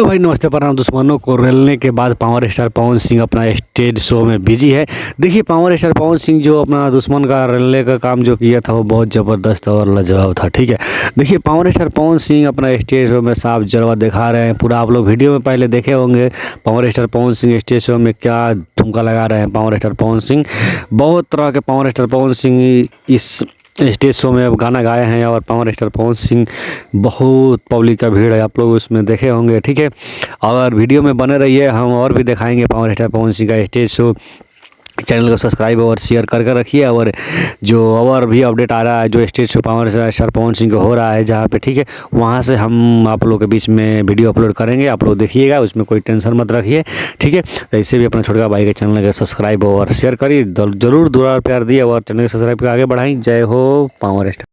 Hello भाई, नमस्ते प्रणाम। दुश्मनों को रेलने के बाद पावर स्टार पवन सिंह अपना स्टेज शो में बिजी है। देखिए, पावर स्टार पवन सिंह जो अपना दुश्मन का रेलने का काम जो किया था वो बहुत ज़बरदस्त और लाजवाब था। ठीक है, देखिए पावर स्टार पवन सिंह अपना स्टेज शो में साफ जलवा दिखा रहे हैं। पूरा आप लोग वीडियो में पहले देखे होंगे power star Pawan Singh stage show में क्या ठुमका लगा रहे हैं। पावर स्टार पवन सिंह, बहुत तरह के पावर स्टार पवन सिंह इस स्टेज शो में अब गाना गाए हैं और पावर स्टार पवन सिंह बहुत पब्लिक का भीड़ है, आप लोग उसमें देखे होंगे। ठीक है, और वीडियो में बने रहिए, हम और भी दिखाएंगे पावर स्टार पवन सिंह का स्टेज शो। चैनल को सब्सक्राइब और शेयर कर रखिए। और जो और भी अपडेट आ रहा है, जो stage show power star Pawan Singh का हो रहा है जहाँ पे, ठीक है, वहाँ से हम आप लोगों के बीच में वीडियो अपलोड करेंगे। आप लोग देखिएगा, उसमें कोई टेंशन मत रखिए। ठीक है, तो ऐसे भी अपना छोटका भाई के चैनल को सब्सक्राइब और शेयर करिए। जरूर दुआ प्यार दिए और चैनल को सब्सक्राइब कर आगे बढ़ाएं। जय हो पावर स्टार।